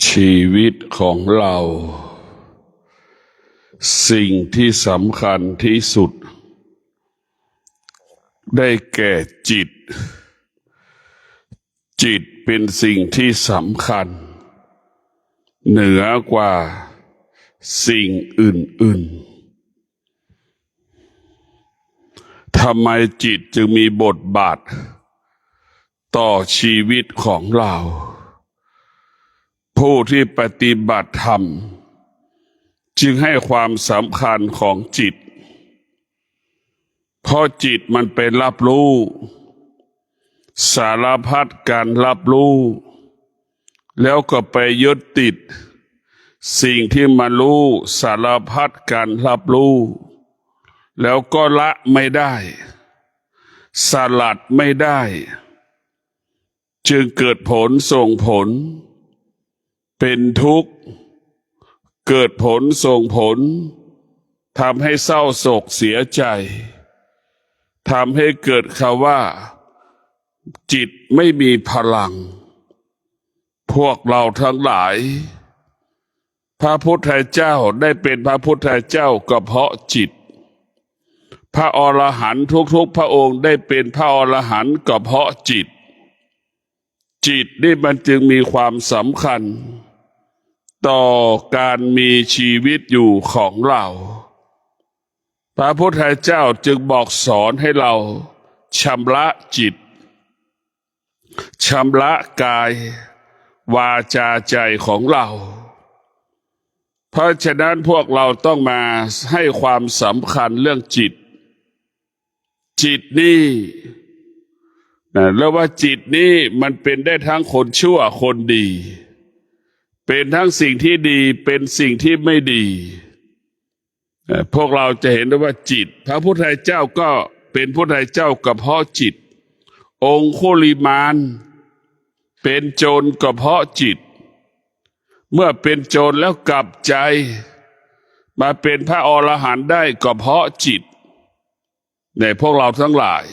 ชีวิตของเราสิ่งที่สำคัญที่สุดได้แก่จิตเป็นสิ่งที่สำคัญเหนือกว่าสิ่งอื่นๆทำไมจิตจึงมีบทบาทต่อชีวิตของเราผู้ที่ปฏิบัติธรรมจึงให้ความสำคัญของจิตเพราะจิตมันไปรับรู้สารพัดการรับรู้แล้วก็ไปยึดติดสิ่งที่มารู้สารพัดการรับรู้แล้วก็ละไม่ได้สลัดไม่ได้จึงเกิดผลส่งผลเป็นทุกข์เกิดผลส่งผลทำให้เศร้าโศกเสียใจทำให้เกิดคำว่าจิตไม่มีพลังพวกเราทั้งหลายพระพุทธเจ้าได้เป็นพระพุทธเจ้าก็เพราะจิตพระอรหันต์ทุกๆพระองค์ได้เป็นพระอรหันต์ก็เพราะจิตนี่มันจึงมีความสำคัญต่อการมีชีวิตอยู่ของเราพระพุทธเจ้าจึงบอกสอนให้เราชำระจิตชำระกายวาจาใจของเราเพราะฉะนั้นพวกเราต้องมาให้ความสำคัญเรื่องจิตนี่แล้วว่าจิตนี่มันเป็นได้ทั้งคนชั่วคนดีเป็นทั้งสิ่งที่ดีเป็นสิ่งที่ไม่ดีพวกเราจะเห็นได้ว่าจิตพระพุทธเจ้าก็เป็นพุทธเจ้าก็เพราะจิตองคุลิมานเป็นโจรก็เพราะจิตเมื่อเป็นโจรแล้วกลับใจมาเป็นพระอรหันต์ได้ก็เพราะจิตในพวกเราทั้งหลาย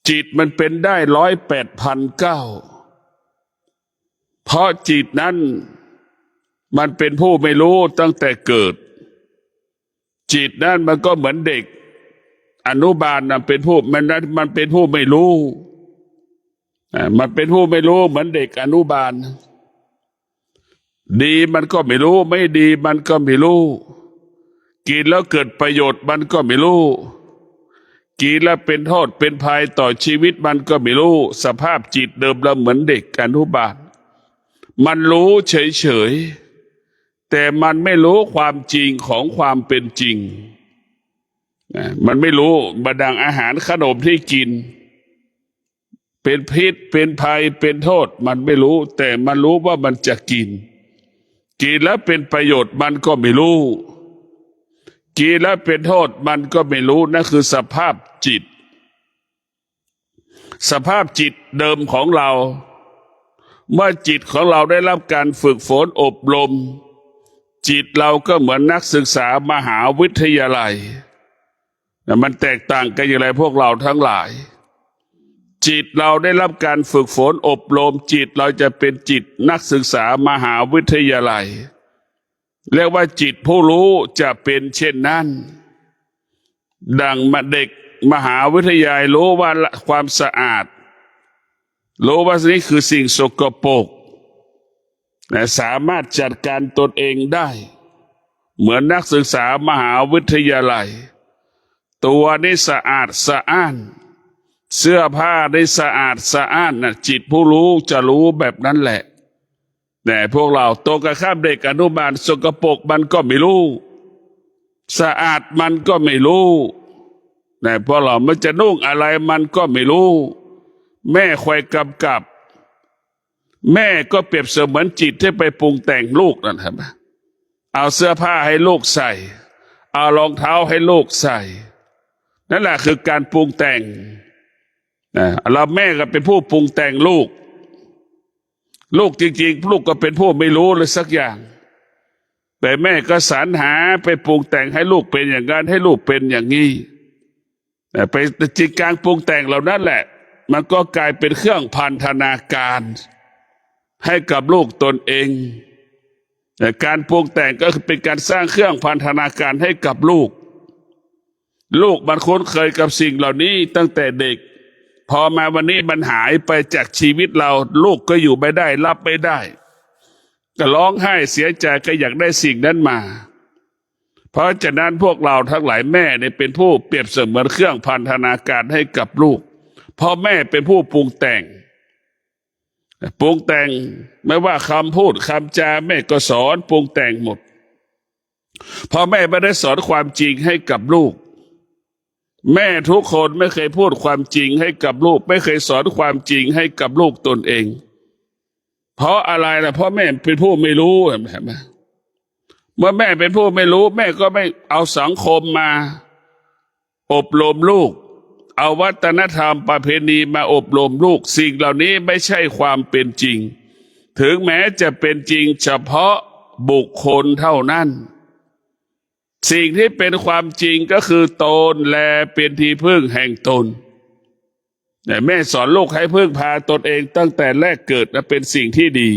จิตมันเป็นได้108,900เพราะจิตนั้นมันเป็นผู้ไม่รู้ตั้งแต่เกิดจิตนั้นมันก็เหมือนเด็กอนุบาลนะเป็นผู้มันเป็นผู้ไม่รู้มันเป็นผู้ไม่รู้เหมือนเด็กอนุบาลดีมันก็ไม่รู้ไม่ดีมันก็ไม่รู้กินแล้วเกิดประโยชน์มันก็ไม่รู้กินแล้วเป็นโทษเป็นภัยต่อชีวิตมันก็ไม่รู้สภาพจิตเดิมเราเหมือนเด็กอนุบาลมันรู้เฉยๆแต่มันไม่รู้ความจริงของความเป็นจริงมันไม่รู้บรรดาอาหารขนมที่กินเป็นพิษเป็นภัยเป็นโทษมันไม่รู้แต่มันรู้ว่ามันจะกินแล้วเป็นประโยชน์มันก็ไม่รู้กินแล้วเป็นโทษมันก็ไม่รู้นั่นคือสภาพจิตเดิมของเราเมื่อจิตของเราได้รับการฝึกฝนอบรมจิตเราก็เหมือนนักศึกษามหาวิทยาลัยมันแตกต่างกันอย่างไรพวกเราทั้งหลายจิตเราได้รับการฝึกฝนอบรมจิตเราจะเป็นจิตนักศึกษามหาวิทยาลัยเรียกว่าจิตผู้รู้จะเป็นเช่นนั้นดังเด็กมหาวิทยาลัยรู้ว่าความสะอาดรู้ว่านี่คือสิ่งสกปรกแต่สามารถจัดการตนเองได้เหมือนนักศึกษามหาวิทยาลัยตัวนี้สะอาดสะอ้านเสื้อผ้าได้สะอาดสะอ้านนะจิตผู้รู้จะรู้แบบนั้นแหละแต่พวกเราตรงกับข้ามเด็กอนุบาลสกปรกมันก็ไม่รู้สะอาดมันก็ไม่รู้แต่พวกเรามันจะนุ่งอะไรมันก็ไม่รู้แม่คอยกำกับแม่ก็เปรียบเสมือนจิตที่ไปปรุงแต่งลูกนั่นครับเอาเสื้อผ้าให้ลูกใส่เอารองเท้าให้ลูกใส่นั่นแหละคือการปรุงแต่งเราแม่ก็เป็นผู้ปรุงแต่งลูกจริงๆลูกก็เป็นผู้ไม่รู้เลยสักอย่างแต่แม่ก็สรรหาไปปรุงแต่งให้ลูกเป็นอย่างนั้นให้ลูกเป็นอย่างนี้ไปจริงการปรุงแต่งเหล่านั้นแหละ มันก็กลายเป็นเครื่องพันธนาการให้กับลูกตนเองแต่การปรุงแต่งก็คือเป็นการสร้างเครื่องพันธนาการให้กับลูกมันคุ้นเคยกับสิ่งเหล่านี้ตั้งแต่เด็กพอมาวันนี้มันหายไปจากชีวิตเราลูกก็อยู่ไม่ได้รับไม่ได้ก็ร้องไห้เสียใจก็อยากได้สิ่งนั้นมาเพราะฉะนั้นพวกเราทั้งหลายแม่เนี่ยเป็นผู้เปรียบเสมือนเครื่องพันธนาการให้กับลูกเพราะแม่เป็นผู้ปรุงแต่งไม่ว่าคำพูดคำจาแม่ก็สอนปรุงแต่งหมดพอแม่ไม่ได้สอนความจริงให้กับลูกแม่ทุกคนไม่เคยพูดความจริงให้กับลูกไม่เคยสอนความจริงให้กับลูกตนเองเพราะอะไรล่ะเพราะแม่เป็นผู้ไม่รู้เห็นไหมเมื่อแม่เป็นผู้ไม่รู้แม่ก็ไม่เอาสังคมมาอบรมลูกเอาวัฒนธรรมประเพณีมาอบรมลูกสิ่งเหล่านี้ไม่ใช่ความเป็นจริงถึงแม้จะเป็นจริงเฉพาะบุคคลเท่านั้นสิ่งที่เป็นความจริงก็คือตนและเป็นที่พึ่งแห่งตนแต่แม่สอนลูกให้พึ่งพาตนเองตั้งแต่แรกเกิดนะเป็นสิ่งที่ดี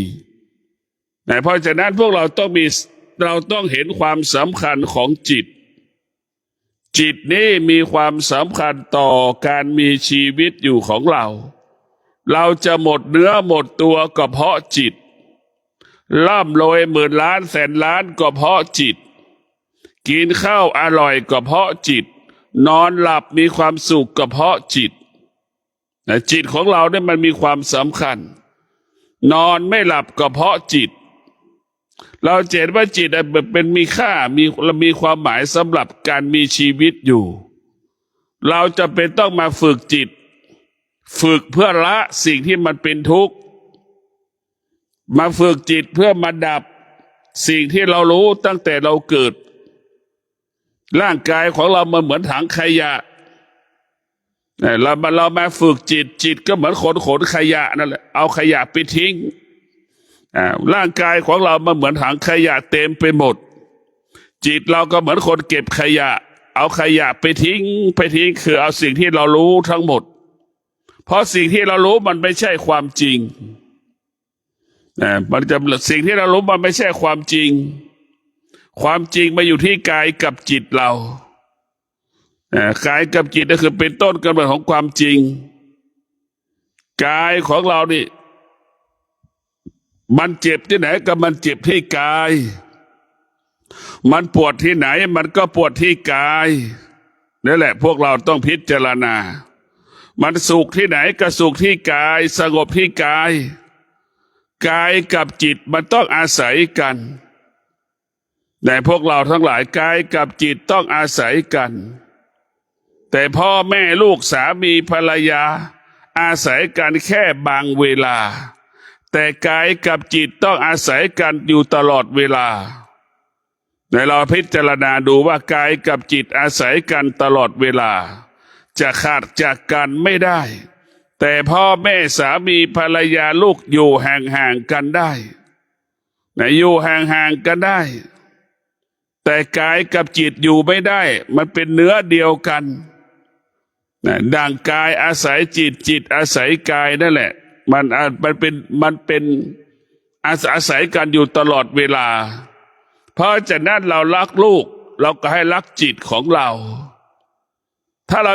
แต่เพราะฉะนั้นพวกเราต้องเห็นความสำคัญของจิตนี้มีความสำคัญต่อการมีชีวิตอยู่ของเราจะหมดเนื้อหมดตัวก็เพราะจิตร่ำรวยหมื่นล้านแสนล้านก็เพราะจิตกินข้าวอร่อยก็เพราะจิตนอนหลับมีความสุขก็เพราะจิตจิตของเราเนี่ยมันมีความสำคัญนอนไม่หลับก็เพราะจิตเราเห็นว่าจิตเป็นมีค่ามีความหมายสำหรับการมีชีวิตอยู่เราจะเป็นต้องมาฝึกจิตฝึกเพื่อละสิ่งที่มันเป็นทุกข์มาฝึกจิตเพื่อมาดับสิ่งที่เรารู้ตั้งแต่เราเกิดร่างกายของเรามันเหมือนถังขยะเรามาฝึกจิตก็เหมือนขนขยะนั่นแหละเอาขยะไปทิ้งร่างกายของเรามันเหมือนถังขยะเต็มไปหมดจิตเราก็เหมือนคนเก็บขยะเอาขยะไปทิ้งคือเอาสิ่งที่เรารู้ทั้งหมดเพราะสิ่งที่เรารู้มันไม่ใช่ความจริงสิ่งที่เรารู้มันไม่ใช่ความจริงความจริงมาอยู่ที่กายกับจิตเรากายกับจิตก็คือเป็นต้นกำเนิดของความจริงกายของเรานี่มันเจ็บที่ไหนก็มันเจ็บที่กายมันปวดที่ไหนมันก็ปวดที่กายนั่นแหละพวกเราต้องพิจารณามันสุขที่ไหนก็สุขที่กายสงบที่กายกับจิตมันต้องอาศัยกันแต่พวกเราทั้งหลายกายกับจิตต้องอาศัยกันแต่พ่อแม่ลูกสามีภรรยาอาศัยกันแค่บางเวลาแต่กายกับจิตต้องอาศัยกันอยู่ตลอดเวลาในเราพิจารณาดูว่ากายกับจิตอาศัยกันตลอดเวลาจะขาดจากกันไม่ได้แต่พ่อแม่สามีภรรยาลูกอยู่ห่างๆกันได้อยู่ห่างๆกันได้แต่กายกับจิตอยู่ไม่ได้มันเป็นเนื้อเดียวกันดังกายอาศัยจิตอาศัยกายนั่นแหละมันเป็นอาศัยกันอยู่ตลอดเวลาเพราะฉะนั้นเรารักลูกเราก็ให้รักจิตของเราถ้าเร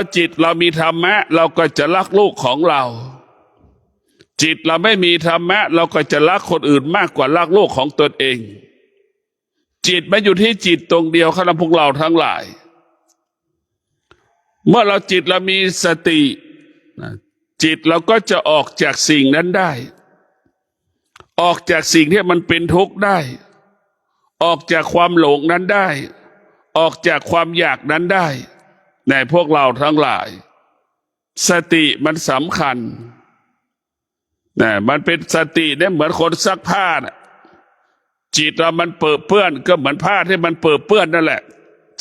ามีธรรมะเราก็จะรักลูกของเราจิตเราไม่มีธรรมะเราก็จะรักคนอื่นมากกว่ารักลูกของตนเองจิตมันอยู่ที่จิตตรงเดียวครับพวกเราทั้งหลายเมื่อเรามีสติจิตเราก็จะออกจากสิ่งนั้นได้ออกจากสิ่งที่มันเป็นทุกข์ได้ออกจากความหลงนั้นได้ออกจากความอยากนั้นได้ในพวกเราทั้งหลายสติมันสำคัญมันเป็นสติเนี่ยเหมือนคนซักผ้าจิตเรามันเปื้อนก็เหมือนผ้าที่มันเปื้อนนั่นแหละ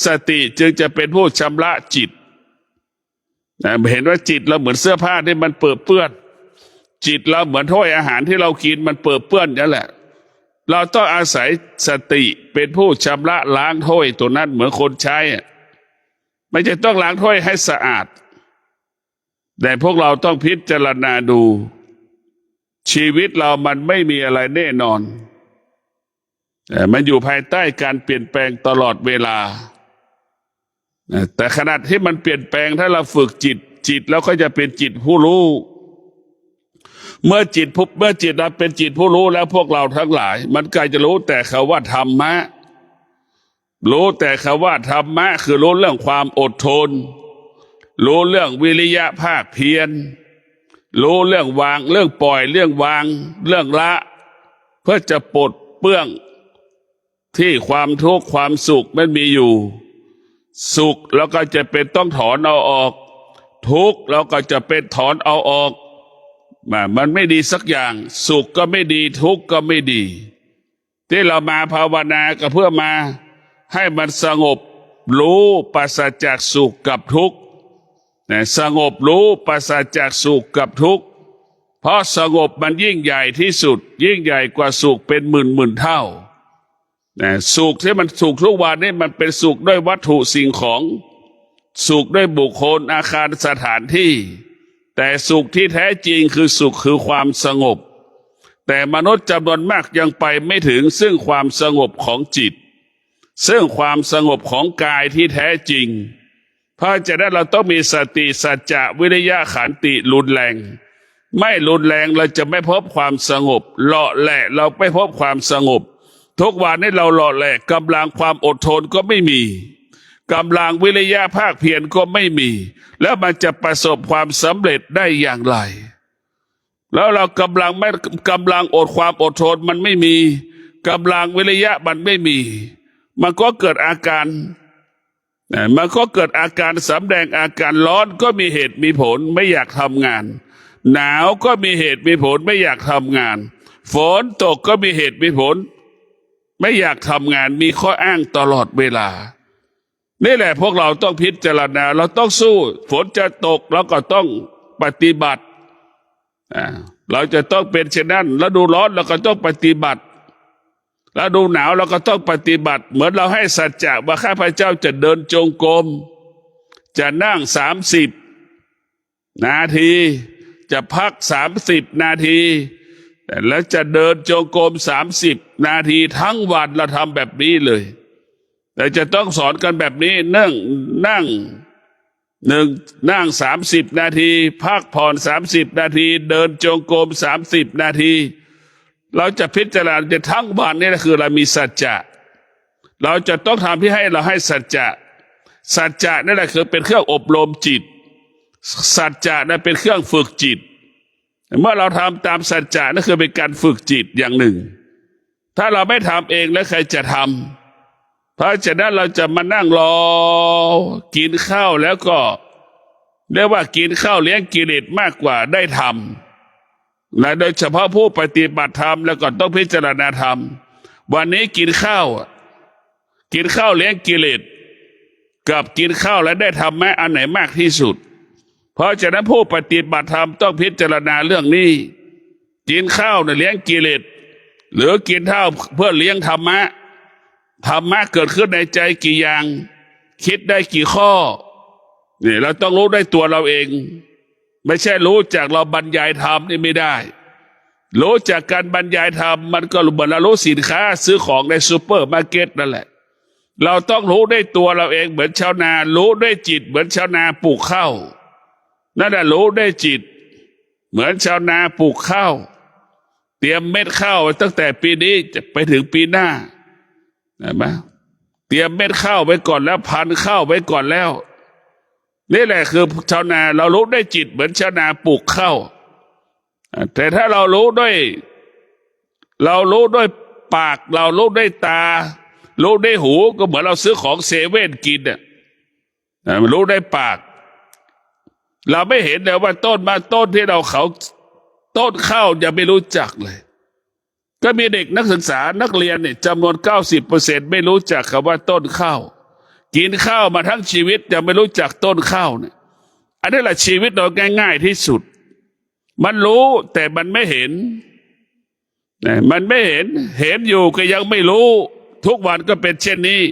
สติจึงจะเป็นผู้ชำระจิตเห็นว่าจิตเราเหมือนเสื้อผ้าที่มันเปื้อนจิตเราเหมือนถ้วยอาหารที่เรากินมันเปื้อนนั่นแหละเราต้องอาศัยสติเป็นผู้ชำระล้างถ้วยตัวนั้นเหมือนคนใช้ไม่ใช่ต้องล้างถ้วยให้สะอาด แต่พวกเราต้องพิจารณาดูชีวิตเรามันไม่มีอะไรแน่นอนมันอยู่ภายใต้การเปลี่ยนแปลงตลอดเวลาแต่ขณะที่มันเปลี่ยนแปลงถ้าเราฝึกจิตแล้วก็จะเป็นจิตผู้รู้เมื่อจิตเราเป็นจิตผู้รู้แล้วพวกเราทั้งหลาย มันก็จะรู้แต่คำว่าธรรมะรู้แต่คำว่าธรรมะคือรู้เรื่องความอดทนรู้เรื่องวิริยะภาคเพียรรู้เรื่องวางเรื่องปล่อยเรื่องวางเรื่องละเพื่อจะปลดเปลื้องที่ความทุกข์ความสุขมันมีอยู่สุขแล้วก็จะเป็นต้องถอนเอาออกทุกข์แล้วก็จะเป็นถอนเอาออกมันไม่ดีสักอย่างสุขก็ไม่ดีทุกข์ก็ไม่ดีที่เรามาภาวนาก็เพื่อมาให้มันสงบรู้ปราศจากสุขกับทุกข์สงบรู้ปราศจากสุขกับทุกข์เพราะสงบมันยิ่งใหญ่ที่สุดยิ่งใหญ่กว่าสุขเป็นหมื่นเท่าสุขที่มันสุขทุกวันนี้มันเป็นสุขด้วยวัตถุสิ่งของสุขด้วยบุคคลอาคารสถานที่แต่สุขที่แท้จริงคือสุขคือความสงบแต่มนุษย์จำนวนมากยังไปไม่ถึงซึ่งความสงบของจิตซึ่งความสงบของกายที่แท้จริงเพราะฉะนั้นเราต้องมีสติสัจจะวิริยะขันติรุนแรงไม่รุนแรงเราจะไม่พบความสงบเลาะแหละเราไม่พบความสงบทุกวันนี้เราเลาะแหละกำลังความอดทนก็ไม่มีกำลังวิริยะภาคเพียรก็ไม่มีแล้วมันจะประสบความสำเร็จได้อย่างไรแล้วเรากำลังอดความอดทนมันไม่มีกำลังวิริยะมันไม่มีมันก็เกิดอาการสำแดงอาการร้อนก็มีเหตุมีผลไม่อยากทำงานหนาวก็มีเหตุมีผลไม่อยากทำงานฝนตกก็มีเหตุมีผลไม่อยากทำงานมีข้ออ้างตลอดเวลานี่แหละพวกเราต้องพิจารณาเราต้องสู้ฝนจะตกเราก็ต้องปฏิบัติเราจะต้องเป็นเช่นนั้นฤดูร้อนเราก็ต้องปฏิบัติฤดูหนาวเราก็ต้องปฏิบัติเหมือนเราให้สัจจะว่าข้าพเจ้าจะเดินจงกรมจะนั่ง30 นาทีจะพัก30 นาทีแล้วจะเดินจงกรม30 นาทีทั้งวันเราทำแบบนี้เลยแต่จะต้องสอนกันแบบนี้นั่ง30 นาทีพักผ่อน30 นาทีเดินจงกรม30 นาทีเราจะพิจารณาจะทั้งวันนี่คือเรามีสัจจะเราจะต้องทำให้เราให้สัจจะนั่นแหละคือเป็นเครื่องอบรมจิตสัจจะนั่นเป็นเครื่องฝึกจิตเมื่อเราทำตามสัจจะนั่นคือเป็นการฝึกจิตอย่างหนึ่งถ้าเราไม่ทำเองแล้วใครจะทำเพราะฉะนั้นเราจะมานั่งรอกินข้าวแล้วก็เรียกว่ากินข้าวเลี้ยงกิเลสมากกว่าได้ทำและโดยเฉพาะผู้ปฏิบัติธรรมแล้วก็ต้องพิจารณาธรรมวันนี้กินข้าวเลี้ยงกิเลสกับกินข้าวแล้วได้ทำแม้อันไหนมากที่สุดเพราะฉะนั้นผู้ปฏิบัติธรรมต้องพิจารณาเรื่องนี้กินข้าวเนี่ยเลี้ยงกิเลสหรือกินข้าวเพื่อเลี้ยงธรรมะเกิดขึ้นในใจกี่อย่างคิดได้กี่ข้อนี่เราต้องรู้ได้ตัวเราเองไม่ใช่รู้จากเราบรรยายธรรมนี่ไม่ได้รู้จากการบรรยายธรรมมันก็เหมือนเรารู้สินค้าซื้อของในซูเปอร์มาร์เก็ตนั่นแหละเราต้องรู้ได้ตัวเราเองเหมือนชาวนารู้ได้จิตเหมือนชาวนาปลูกข้าวนั่นแหละรู้ได้จิตเหมือนชาวนาปลูกข้าวเตรียมเม็ดข้าวไว้ตั้งแต่ปีนี้จะไปถึงปีหน้าเห็นไหมเตรียมเม็ดข้าวไว้ก่อนแล้วพันธุ์ข้าวไว้ก่อนแล้วนี่แหละคือชาวนาเรารู้ได้จิตเหมือนชาวนาปลูกข้าวแต่ถ้าเรารู้ด้วยปากเรารู้ด้วยตารู้ด้วยหูก็เหมือนเราซื้อของเซเว่นกินรู้ได้ปากเราไม่เห็นเลยว่าต้นที่เราต้นข้าวยังไม่รู้จักเลยก็มีเด็กนักศึกษานักเรียนเนี่ยจำนวน 90% ไม่รู้จักคำว่าต้นข้าวกินข้าวมาทั้งชีวิตยังไม่รู้จักต้นข้าวเนี่ยอันนี้แหละชีวิตเราง่ายๆที่สุดมันรู้แต่มันไม่เห็นมันไม่เห็นอยู่ก็ยังไม่รู้ทุกวันก็เป็นเช่นนี้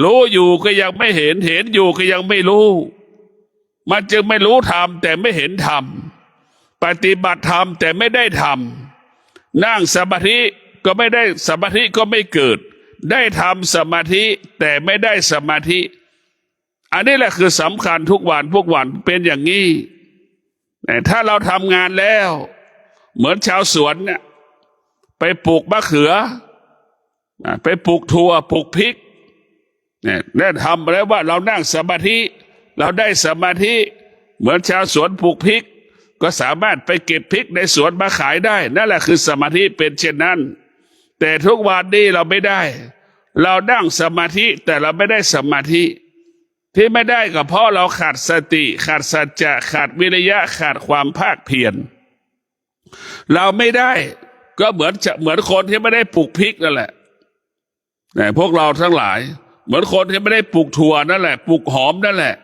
รู้อยู่ก็ยังไม่เห็นอยู่ก็ยังไม่รู้ มันจึงไม่รู้ธรรมแต่ไม่เห็นธรรมปฏิบัติธรรมแต่ไม่ได้ธรรมนั่งสมาธิก็ไม่ได้สมาธิก็ไม่เกิดได้ทำสมาธิแต่ไม่ได้สมาธิอันนี้แหละคือสำคัญทุกวันเป็นอย่างนี้แต่ถ้าเราทำงานแล้วเหมือนชาวสวนเนี่ยไปปลูกมะเขือไปปลูกถั่วปลูกพริกเนี่ยได้ทำแล้วว่าเรานั่งสมาธิเราได้สมาธิเหมือนชาวสวนปลูกพริกก็สามารถไปเก็บพริกในสวนมาขายได้นั่นแหละคือสมาธิเป็นเช่นนั้นแต่ทุกวันนี้เราไม่ได้เรานั่งสมาธิแต่เราไม่ได้สมาธิที่ไม่ได้ก็เพราะเราขาดสติขาดสัจจะขาดวิริยะขาดความภาคเพียรเราไม่ได้ก็เหมือนคนที่ไม่ได้ปลูกพริกนั่นแหละแต่พวกเราทั้งหลายเหมือนคนที่ไม่ได้ปลูกถั่วนั่นแหละปลูกหอมนั่นแหละ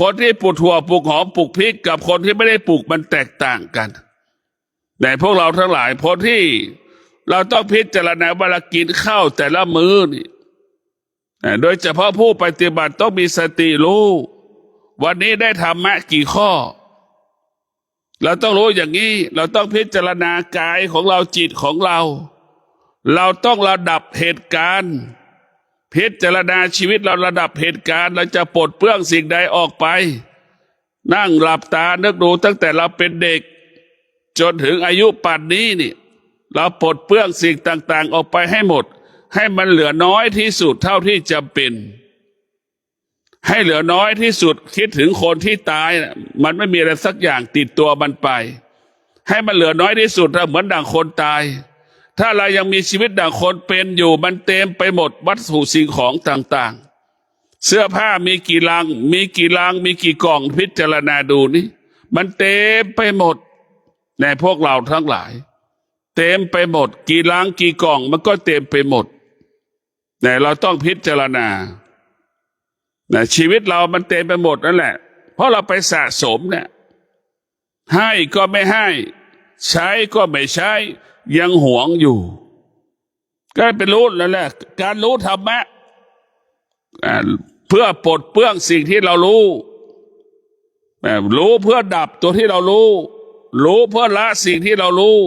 คนที่ปลูกถั่วปลูกหอมปลูกพริกกับคนที่ไม่ได้ปลูกมันแตกต่างกันแต่พวกเราทั้งหลายพอที่เราต้องพิจารณาเวลากินข้าวแต่ละมื้อนี่โดยเฉพาะผู้ปฏิบัติต้องมีสติรู้วันนี้ได้ธรรมะกี่ข้อเราต้องรู้อย่างนี้เราต้องพิจารณากายของเราจิตของเราเราต้องระดับเหตุการณ์พิจารณาชีวิตเราระดับเหตุการณ์เราจะปลดเปลื้องสิ่งใดออกไปนั่งหลับตานึกดูตั้งแต่เราเป็นเด็กจนถึงอายุป่านนี้นี่เราปลดเปลื้องสิ่งต่างๆออกไปให้หมดให้มันเหลือน้อยที่สุดเท่าที่จำเป็นให้เหลือน้อยที่สุดคิดถึงคนที่ตายนะมันไม่มีอะไรสักอย่างติดตัวมันไปให้มันเหลือน้อยที่สุดเหมือนดั่งคนตายถ้าเรายังมีชีวิตดั่งคนเป็นอยู่มันเต็มไปหมดวัตถุสิ่งของต่างๆเสื้อผ้ามีกี่ลังมีกี่กล่องพิจารณาดูนี่มันเต็มไปหมดในพวกเราทั้งหลายเต็มไปหมดกี่ลังกี่กล่องมันก็เต็มไปหมดแต่เราต้องพิจารณาชีวิตเรามันเต็มไปหมดนั่นแหละเพราะเราไปสะสมเนี่ยให้ก็ไม่ให้ใช้ก็ไม่ใช้ยังหวงอยู่ก็เป็นรู้นั่นแหละการรู้ธรรมะเพื่อปลดเปลื้องสิ่งที่เรารู้เพื่อดับตัวที่เรารู้เพื่อละสิ่งที่เรารู้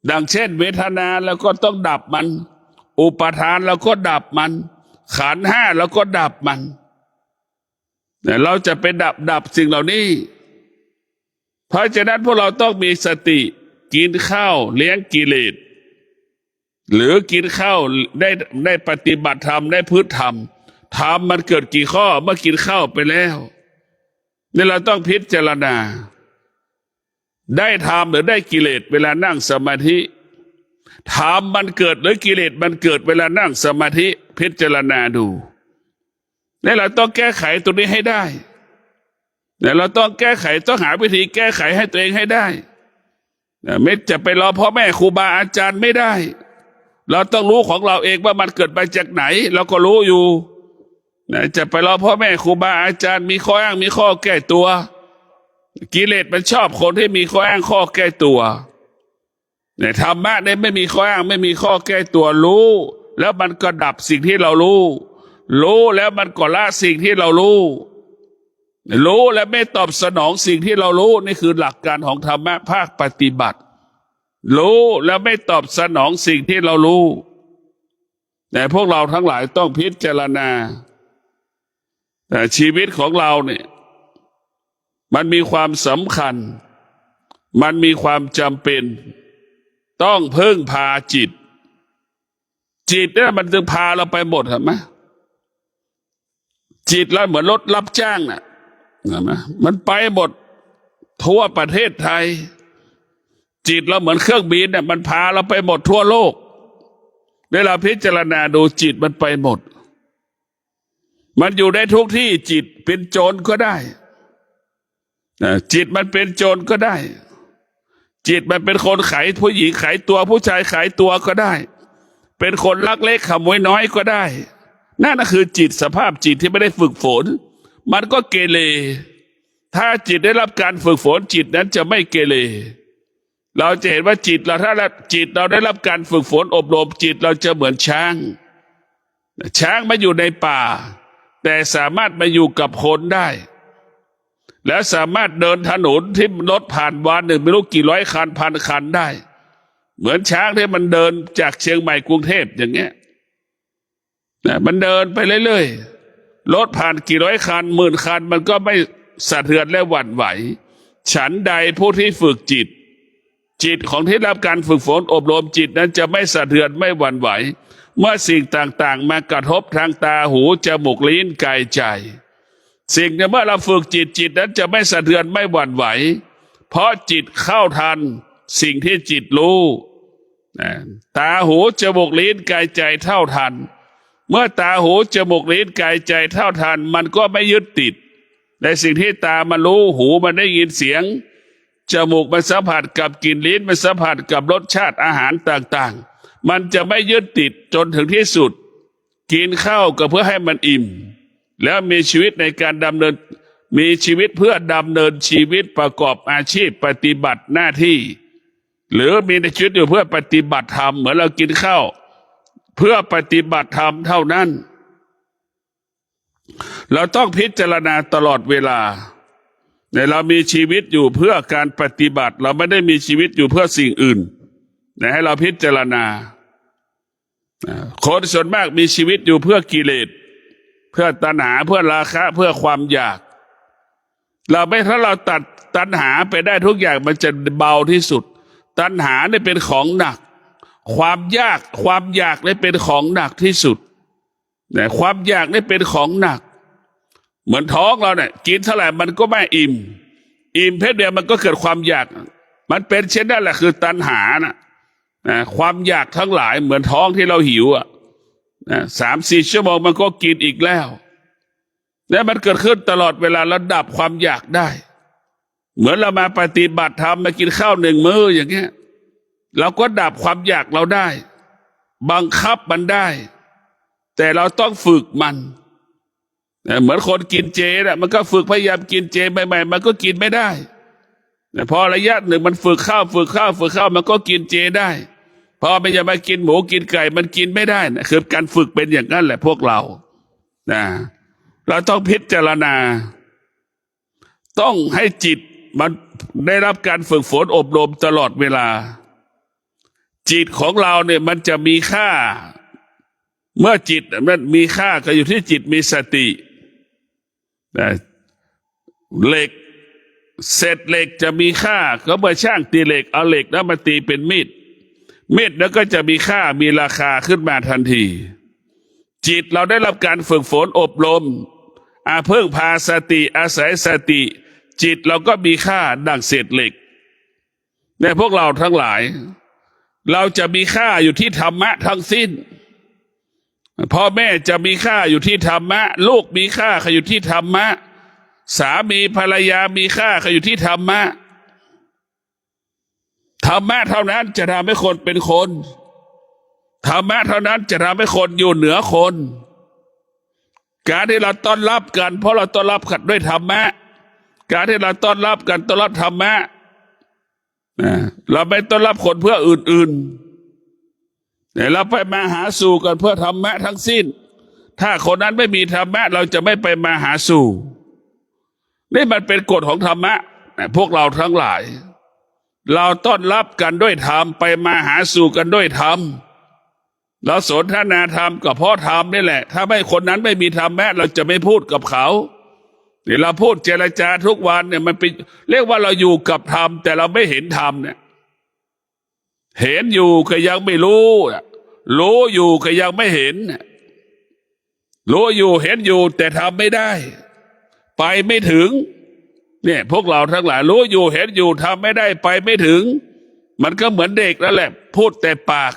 ดังเช่นเวทนาแล้วก็ต้องดับมันอุปทานแล้วก็ดับมันขันธ์ห้าแล้วก็ดับมันแต่เราจะไปดับสิ่งเหล่านี้เพราะฉะนั้นพวกเราต้องมีสติกินข้าวเลี้ยงกิเลสหรือกินข้าวได้ปฏิบัติธรรมได้พืชธรรมธรรมมันเกิดกี่ข้อเมื่อกินข้าวไปแล้วนี่เราต้องพิจารณาได้ธรรมหรือได้กิเลสเวลานั่งสมาธิธรรมมันเกิดหรือกิเลสมันเกิดเวลานั่งสมาธิพิจารณาดูนี่เราต้องแก้ไขตัวนี้ให้ได้เราต้องแก้ไขต้องหาวิธีแก้ไขให้ตัวเองให้ได้ไม่จะไปรอพ่อแม่ครูบาอาจารย์ไม่ได้เราต้องรู้ของเราเองว่ามันเกิดมาจากไหนเราก็รู้อยู่จะไปรอพ่อแม่ครูบาอาจารย์มีข้ออ้างมีข้อแก้ตัวกิเลสมันชอบคนที่มีข้ออ้างข้อแก้ตัวธรรมะเนี่ยไม่มีข้ออ้างไม่มีข้อแก้ตัวรู้แล้วมันก็ดับสิ่งที่เรารู้แล้วมันก็ละสิ่งที่เรารู้และไม่ตอบสนองสิ่งที่เรารู้นี่คือหลักการของธรรมะภาคปฏิบัติรู้แล้วไม่ตอบสนองสิ่งที่เรารู้แต่พวกเราทั้งหลายต้องพิจารณาแต่ชีวิตของเราเนี่ยมันมีความสำคัญมันมีความจำเป็นต้องพึ่งพาจิตเนี่ยมันจะพาเราไปหมดเห็นไหมจิตเราเหมือนรถรับจ้างน่ะเห็นไหมมันไปหมดทั่วประเทศไทยจิตเราเหมือนเครื่องบินเนี่ยมันพาเราไปหมดทั่วโลกเวลาพิจารณาดูจิตมันไปหมดมันอยู่ได้ทุกที่จิตเป็นโจรก็ได้จิตมันเป็นโจรก็ได้จิตมันเป็นคนขายผู้หญิงขายตัวผู้ชายขายตัวก็ได้เป็นคนลักเล็กขโมยน้อยก็ได้นั่นคือจิตสภาพจิตที่ไม่ได้ฝึกฝนมันก็เกเรถ้าจิตได้รับการฝึกฝนจิตนั้นจะไม่เกเรเราจะเห็นว่าจิตเราถ้าจิตเราได้รับการฝึกฝนอบรมจิตเราจะเหมือนช้างมาอยู่ในป่าแต่สามารถมาอยู่กับคนได้ แล้วสามารถเดินถนนที่รถผ่านวันหนึ่งไม่รู้กี่ร้อยคันพันคันได้เหมือนช้างที่มันเดินจากเชียงใหม่กรุงเทพอย่างเงี้ยมันเดินไปเรื่อยๆรถผ่านกี่ร้อยคันหมื่นคันมันก็ไม่สะเทือนและหวั่นไหวฉันใดผู้ที่ฝึกจิตของที่รับการฝึกฝนอบรมจิตนั้นจะไม่สะเทือนไม่หวั่นไหวเมื่อสิ่งต่างๆมากระทบทางตาหูจมูกลิ้นกายใจสิ่งที่เมื่อเราฝึกจิตนั้นจะไม่สะเทือนไม่หวั่นไหวเพราะจิตเข้าทันสิ่งที่จิตรู้ตาหูจมูกลิ้นกายใจเท่าทันเมื่อตาหูจมูกลิ้นกายใจเท่าทันมันก็ไม่ยึดติดในสิ่งที่ตามันรู้หูมันได้ยินเสียงจมูกมันสัมผัสกับกลิ่นลิ้นมันสัมผัสกับรสชาติอาหารต่างๆมันจะไม่ยึดติดจนถึงที่สุดกินข้าวก็เพื่อให้มันอิ่มแล้วมีชีวิตในการดำเนินมีชีวิตเพื่อดำเนินชีวิตประกอบอาชีพปฏิบัติหน้าที่หรือมีในชีวิตอยู่เพื่อปฏิบัติธรรมเหมือนเรากินข้าวเพื่อปฏิบัติธรรมเท่านั้นเราต้องพิจารณาตลอดเวลาเรามีชีวิตอยู่เพื่อการปฏิบัติเราไม่ได้มีชีวิตอยู่เพื่อสิ่งอื่นให้เราพิจารณาคนส่วนมากมีชีวิตอยู่เพื่อกิเลสเพื่อตัณหาเพื่อราคะเพื่อความอยากถ้าเราตัดตัณหาไปได้ทุกอย่างมันจะเบาที่สุดตัณหาเนี่ยเป็นของหนักความอยากเนี่ยเป็นของหนักที่สุดความอยากเนี่ยเป็นของหนักเหมือนท้องเราเนี่ยกินเท่าไหร่มันก็ไม่อิ่มเพศเดียวมันก็เกิดความอยากมันเป็นเช่นนั้นแหละคือตัณหานะความอยากทั้งหลายเหมือนท้องที่เราหิว3-4 ชั่วโมงมันก็กินอีกแล้วมันเกิดขึ้นตลอดเวลาระดับความอยากได้เหมือนเรามาปฏิบัติธรรมมากินข้าว1 มื้ออย่างเงี้ยเราก็ดับความอยากเราได้บังคับมันได้แต่เราต้องฝึกมันเหมือนคนกินเจนะมันก็ฝึกพยายามกินเจใหม่ๆมันก็กินไม่ได้พอระยะหนึ่งมันฝึกข้าวมันก็กินเจได้พอมันจะมากินหมูกินไก่มันกินไม่ได้นะคือการฝึกเป็นอย่างนั้นแหละพวกเราเราต้องพิจารณาต้องให้จิตมันได้รับการฝึกฝนอบรมตลอดเวลาจิตของเราเนี่ยมันจะมีค่าเมื่อจิตมันมีค่าก็อยู่ที่จิตมีสติเหล็กเศษเหล็กจะมีค่าก็เมื่อช่างตีเหล็กเอาเหล็กแล้วมาตีเป็นมีดแล้วก็จะมีค่ามีราคาขึ้นมาทันทีจิตเราได้รับการฝึกฝนอบรมเพิ่งพาสติอาศัยสติจิตเราก็มีค่าดั่งเศษเหล็กในพวกเราทั้งหลายเราจะมีค่าอยู่ที่ธรรมะทั้งสิ้นพ่อแม่จะมีค่าอยู่ที่ธรรมะลูกมีค่าอยู่ที่ธรรมะสามีภรรยามีค่าอยู่ที่ธรรมะธรรมะเท่านั้นจะทำให้คนเป็นคนธรรมะเท่านั้นจะทำให้คนอยู่เหนือคนการที่เราต้อนรับกันเพราะเราต้อนรับกันด้วยธรรมะการที่เราต้อนรับกันต้อนรับธรรมะเราไม่ต้อนรับคนเพื่ออื่นๆเราไปมาหาสู่กันเพื่อธรรมะทั้งสิ้นถ้าคนนั้นไม่มีธรรมะเราจะไม่ไปมาหาสู่นี่มันเป็นกฎของธรรมะพวกเราทั้งหลายเราต้อนรับกันด้วยธรรมไปมาหาสู่กันด้วยธรรมเราสนทนาธรรมก็เพราะธรรมนี่แหละถ้าไม่คนนั้นไม่มีธรรมะเราจะไม่พูดกับเขาเนี่ยเราพูดเจรจาทุกวันเนี่ยมันเป็นเรียกว่าเราอยู่กับธรรมแต่เราไม่เห็นธรรมเนี่ยเห็นอยู่ก็ยังไม่รู้อยู่ก็ยังไม่เห็นรู้อยู่เห็นอยู่แต่ทำไม่ได้ไปไม่ถึงเนี่ยพวกเราทั้งหลายรู้อยู่เห็นอยู่ทำไม่ได้ไปไม่ถึงมันก็เหมือนเด็กนั่นแหละพูดแต่ปาก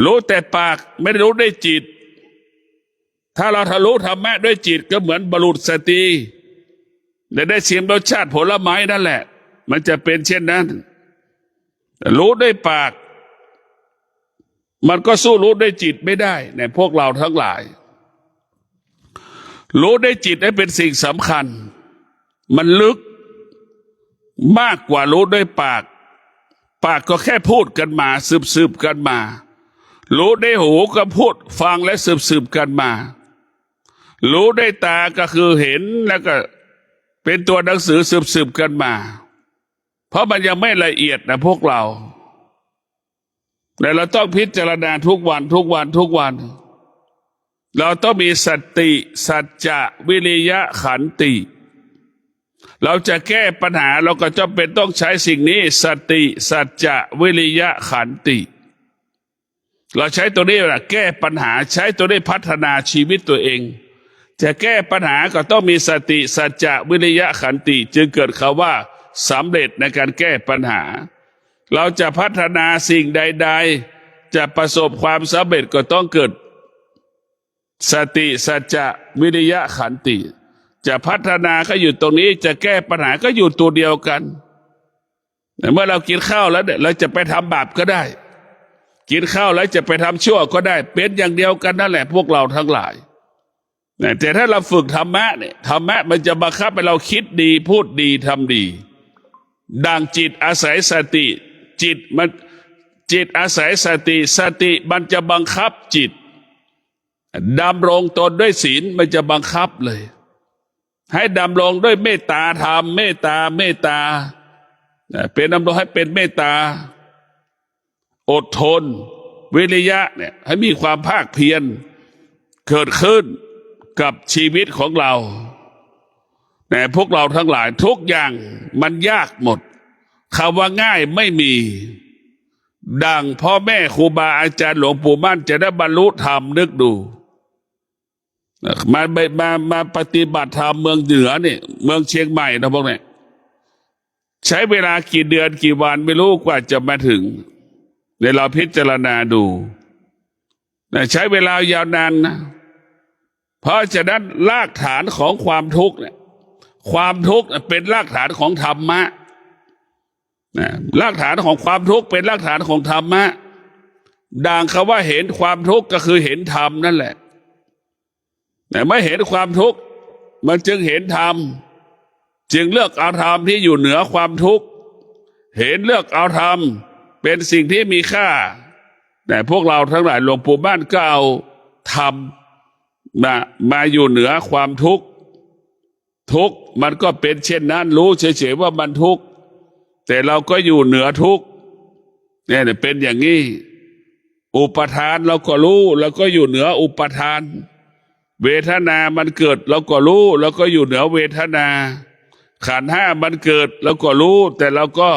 รู้แต่ปากไม่ได้รู้ด้วยจิตถ้าเราทะลุธรรมะด้วยจิตก็เหมือนบุรุษสตรีได้ชิมรสชาติผลไม้นั่นแหละมันจะเป็นเช่นนั้นรู้ด้วยปากมันก็สู้รู้ด้วยจิตไม่ได้ในพวกเราทั้งหลายรู้ด้วยจิตได้เป็นสิ่งสำคัญมันลึกมากกว่ารู้ด้วยปากก็แค่พูดกันมาสืบกันมารู้ด้วยหูก็พูดฟังและสืบกันมา รู้ด้วยตาก็คือเห็นแล้วก็เป็นตัวหนังสือสืบกันมาเพราะมันยังไม่ละเอียดนะพวกเราแต่เราต้องพิจารณาทุกวันเราต้องมีสติสัจจะวิริยะขันติเราจะแก้ปัญหาเราก็จำเป็นต้องใช้สิ่งนี้สติสัจจะวิริยะขันติเราใช้ตัวนี้แหละแก้ปัญหาใช้ตัวนี้พัฒนาชีวิตตัวเองจะแก้ปัญหาก็ต้องมีสติสัจจะวิริยะขันติจึงเกิดคำว่าสำเร็จในการแก้ปัญหาเราจะพัฒนาสิ่งใดๆจะประสบความสำเร็จก็ต้องเกิดสติสัจจะวิริยะขันติจะพัฒนาก็อยู่ตรงนี้จะแก้ปัญหาก็อยู่ตัวเดียวกันเมื่อเรากินข้าวแล้วเนี่ยเราจะไปทำบาปก็ได้กินข้าวแล้วจะไปทำชั่วก็ได้เป็นอย่างเดียวกันนั่นแหละพวกเราทั้งหลายแต่ถ้าเราฝึกธรรมะเนี่ยธรรมะมันจะบังคับให้เราคิดดีพูดดีทำดีดังจิตอาศัยสติจิตอาศัยสติมันจะบังคับจิตดำรงตนด้วยศีลมันจะบังคับเลยให้ดำรงด้วยเมตตาธรรมเมตตาเป็นดำรงให้เป็นเมตตาอดทนวิริยะเนี่ยให้มีความภาคเพียรเกิดขึ้นกับชีวิตของเราแต่พวกเราทั้งหลายทุกอย่างมันยากหมดคำว่าง่ายไม่มีดังพ่อแม่ครูบาอาจารย์หลวงปู่มั่นจะได้บรรลุธรรมนึกดูมาปฏิบัติธรรมเมืองเหนือเนี่ยเมืองเชียงใหม่นะพวกนี้ใช้เวลากี่เดือนกี่วันไม่รู้กว่าจะมาถึงเดี๋ยวเราพิจารณาดูใช้เวลายาวนานนะเพราะฉะนั้นรากฐานของความทุกข์เนี่ยความทุกข์เป็นรากฐานของธรรมะรากฐานของความทุกข์เป็นรากฐานของธรรมะดังคำว่าเห็นความทุกข์ก็คือเห็นธรรมนั่นแหละแต่ไม่เห็นความทุกข์มันจึงเห็นธรรมจึงเลือกเอาธรรมที่อยู่เหนือความทุกข์เห็นเลือกเอาธรรมเป็นสิ่งที่มีค่าแต่พวกเราทั้งหลายหลวงปู่บ้านก็เอาธรรมมาอยู่เหนือความทุกข์มันก็เป็นเช่นนั้นรู้เฉยๆว่ามันทุกข์แต่เราก็อยู่เหนือทุกข์เนี่ยเป็นอย่างนี้อุปทานเราก็รู้แล้วก็อยู่เหนืออุปทานเวทนามันเกิดเราก็รู้แล้วก็อยู่เหนือเวทนาขันธ์ห้ามันเกิดเราก็รู้แต่เราก็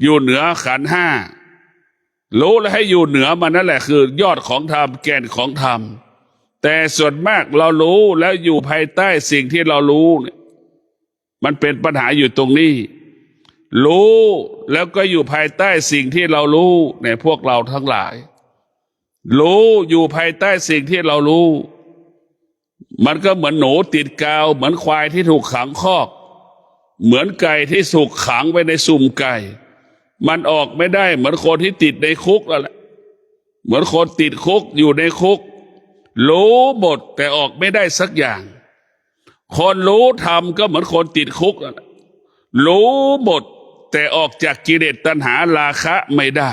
อยู่เหนือขันธ์ห้ารู้แล้วให้อยู่เหนือมันนั่นแหละคือยอดของธรรมแก่นของธรรมแต่ส่วนมากเรารู้แล้วอยู่ภายใต้สิ่งที่เรารู้เนี่ยมันเป็นปัญหาอยู่ตรงนี้รู้แล้วก็อยู่ภายใต้สิ่งที่เรารู้ในพวกเราทั้งหลายรู้อยู่ภายใต้สิ่งที่เรารู้มันก็เหมือนหนูติดกาวเหมือนควายที่ถูกขังคอกเหมือนไก่ที่ถูกขังไว้ในสุ่มไก่มันออกไม่ได้เหมือนคนที่ติดในคุกนั่นแหละเหมือนคนติดคุกอยู่ในคุกรู้หมดแต่ออกไม่ได้สักอย่างคนรู้ธรรมก็เหมือนคนติดคุกนั่นแหละรู้หมดแต่ออกจากกิเลสตัณหาราคะไม่ได้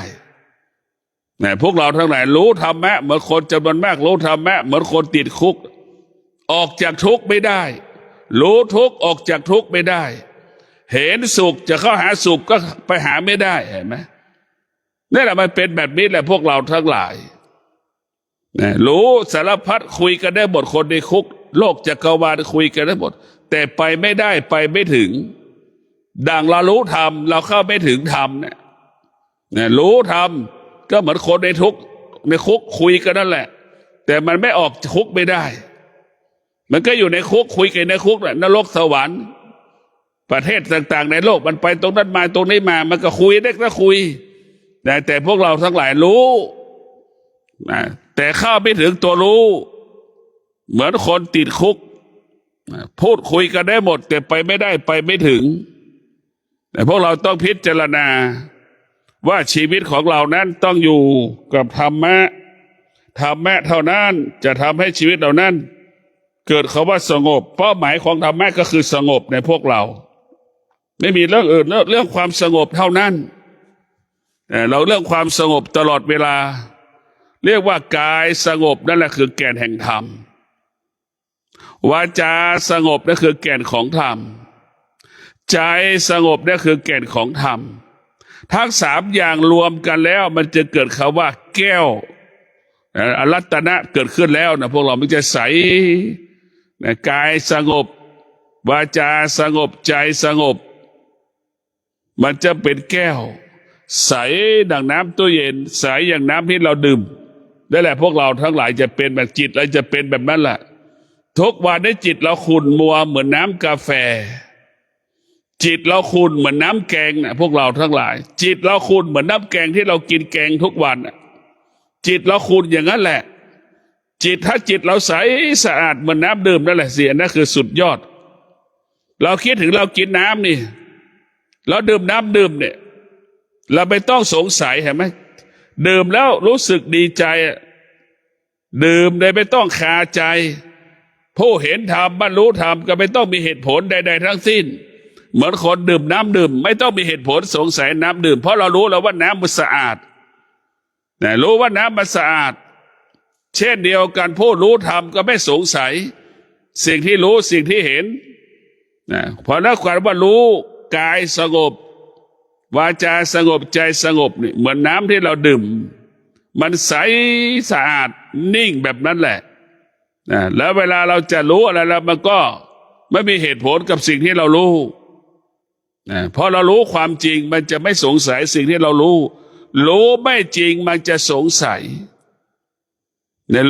พวกเราทั้งหลายรู้ธรรมะเหมือนคนจำนวนมากรู้ธรรมะเหมือนคนติดคุกออกจากทุกข์ไม่ได้รู้ทุกข์ออกจากทุกข์ไม่ได้เห็นสุขจะเข้าหาสุขก็ไปหาไม่ได้เห็นไหมนี่แหละมันเป็นแบบนี้แหละพวกเราทั้งหลายรู้สารพัดคุยกันได้หมดคนในคุกโลกจักรวาลคุยกันได้หมดแต่ไปไม่ได้ไปไม่ถึงดังเรารู้ธรรมเราเข้าไม่ถึงธรรมเนี่ยรู้ธรรมก็เหมือนคนในทุกในคุกคุยกันนั่นแหละแต่มันไม่ออกคุกไม่ได้มันก็อยู่ในคุกคุยกันในคุกแหละนรกสวรรค์ประเทศต่างๆในโลกมันไปตรงนั้นมาตรงนี้มามันก็คุยได้ก็คุยแต่พวกเราทั้งหลายรู้แต่เข้าไม่ถึงตัวรู้เหมือนคนติดคุกพูดคุยกันได้หมดแต่ไปไม่ได้ไปไม่ถึงแต่พวกเราต้องพิจารณาว่าชีวิตของเรานั้นต้องอยู่กับธรรมะเท่านั้นจะทำให้ชีวิตเรานั้นเกิดคำว่าสงบเป้าหมายของธรรมะก็คือสงบในพวกเราไม่มีเรื่องอื่นเรื่องความสงบเท่านั้นเราเรื่องความสงบตลอดเวลาเรียกว่ากายสงบนั่นแหละคือแก่นแห่งธรรม วาจาสงบนั่นคือแก่นของธรรมใจสงบนั่นคือแก่นของธรรมทั้งสามอย่างรวมกันแล้วมันจะเกิดคำว่าแก้วอรัตนะเกิดขึ้นแล้วนะพวกเรามันจะใสนะกายสงบวาจาสงบใจสงบมันจะเป็นแก้วใสดังน้ำตู้เย็นใสอย่างน้ำที่เราดื่มนั่นแหละพวกเราทั้งหลายจะเป็นแบบจิตเราจะเป็นแบบนั้นแหละทุกวันนี้จิตเราขุ่นมัวเหมือนน้ำกาแฟจิตเราขุ่นเหมือนน้ำแกงนะพวกเราทั้งหลายจิตเราขุ่นเหมือนน้ำแกงที่เรากินแกงทุกวันจิตเราขุ่นอย่างนั้นแหละจิตถ้าจิตเราใสสะอาดเหมือนน้ำดื่มนั่นแหละเสียนั่นคือสุดยอดเราคิดถึงเรากินน้ำนี่เราดื่มน้ำดื่มเนี่ยเราไม่ต้องสงสัยเห็นไหมดื่มแล้วรู้สึกดีใจดื่มได้ไม่ต้องคาใจผู้เห็นธรรมบรรลุธรรมก็ไม่ต้องมีเหตุผลใดๆทั้งสิ้นเหมือนคนดื่มน้ำดื่มไม่ต้องมีเหตุผลสงสัยน้ำดื่มเพราะเรารู้แล้วว่าน้ำมันสะอาดรู้ว่าน้ำมันสะอาดเช่นเดียวกันผู้รู้ธรรมก็ไม่สงสัยสิ่งที่รู้สิ่งที่เห็นเพราะนั้นความว่ารู้กายสงบวาจาสงบใจสงบนี่เหมือนน้ำที่เราดื่มมันใสสะอาดนิ่งแบบนั้นแหละแล้วเวลาเราจะรู้อะไรแล้วมันก็ไม่มีเหตุผลกับสิ่งที่เรารู้เพราะเรารู้ความจริงมันจะไม่สงสัยสิ่งที่เรารู้ไม่จริงมันจะสงสัย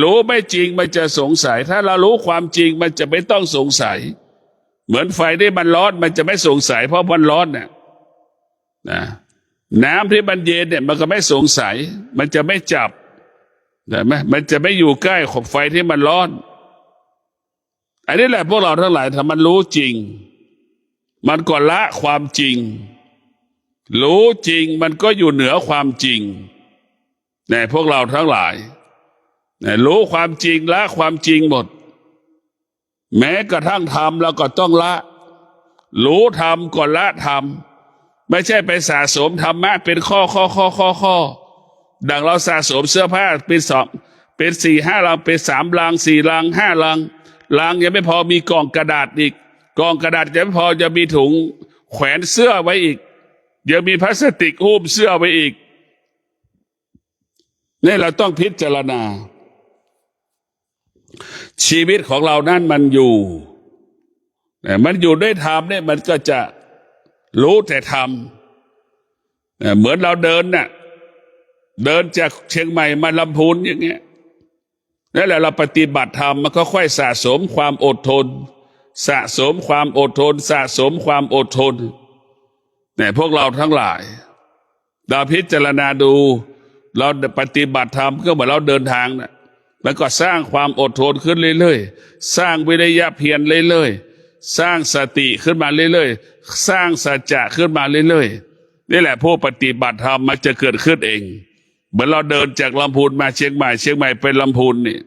รู้ไม่จริงมันจะสงสัยถ้าเรารู้ความจริงมันจะไม่ต้องสงสัยเหมือนไฟที่มันร้อนมันจะไม่สงสัยเพราะมันร้อนน้ำที่มันเย็นเนี่ยมันก็ไม่สงสัยมันจะไม่จับมันจะไม่อยู่ใกล้ขอบไฟที่มันร้อนอันนี้แหละพวกเราทั้งหลายถ้ามันรู้จริงมันก็ละความจริงรู้จริงมันก็อยู่เหนือความจริงพวกเราทั้งหลายรู้ความจริงละความจริงหมดแม้กระทั่งธรรมเราก็ต้องละรู้ธรรมก็ละธรรมไม่ใช่ไปสะสมธรรมะเป็นข้อดังเราสะสมเสื้อผ้าเป็นเป็น4-5 ลังเป็น3 ลัง4 ลัง5 ลังยังไม่พอมีกล่องกระดาษอีกกล่องกระดาษยังไม่พอจะมีถุงแขวนเสื้อไว้อีกยังมีพลาสติกหุ้มเสื้อไว้อีกนี่เราต้องพิจารณาชีวิตของเรานั้นมันอยู่ด้วยธรรมเนี่ยมันก็จะรู้แต่ธรรมเหมือนเราเดินจากเชียงใหม่มาลำพูนอย่างเงี้ยนั่นแหละเราปฏิบัติธรรมมันก็ค่อยสะสมความอดทนสะสมความอดทนสะสมความอดทนพวกเราทั้งหลายเราพิจารณาดูเราปฏิบัติธรรมก็เหมือนเราเดินทางแล้วก็สร้างความอดทนขึ้นเรื่อยๆสร้างวิริยะเพียรเรื่อยๆสร้างสติขึ้นมาเรื่อยๆสร้างสัจจะขึ้นมาเรื่อยๆนี่แหละผู้ปฏิบัติธรรมมันจะเกิดขึ้นเองเหมือนเราเดินจากลำพูนมาเชียงใหม่ไปลำพูนนี่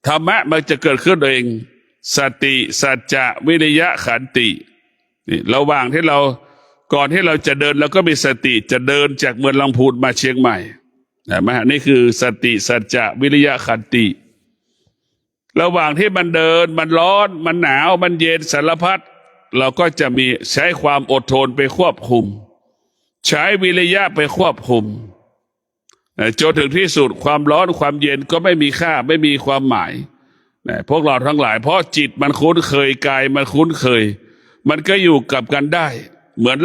ธรรมะมันจะเกิดขึ้นเองสติสัจจะวิริยะขันตินี่ระหว่างที่เราก่อนที่เราจะเดินเราก็มีสติจะเดินจากเมืองลำพูนมาเชียงใหม่นี่คือสติสัจจะวิริยะขันติระหว่างที่มันเดินมันร้อนมันหนาวมันเย็นสารพัดเราก็จะมีใช้ความอดทนไปควบคุมใช้วิริยะไปควบคุมจนถึงที่สุดความร้อนความเย็นก็ไม่มีค่าไม่มีความหมายพวกเราทั้งหลายเพราะจิตมันคุ้นเคยกายมันคุ้นเคยมันก็อยู่กับกันได้เหมือ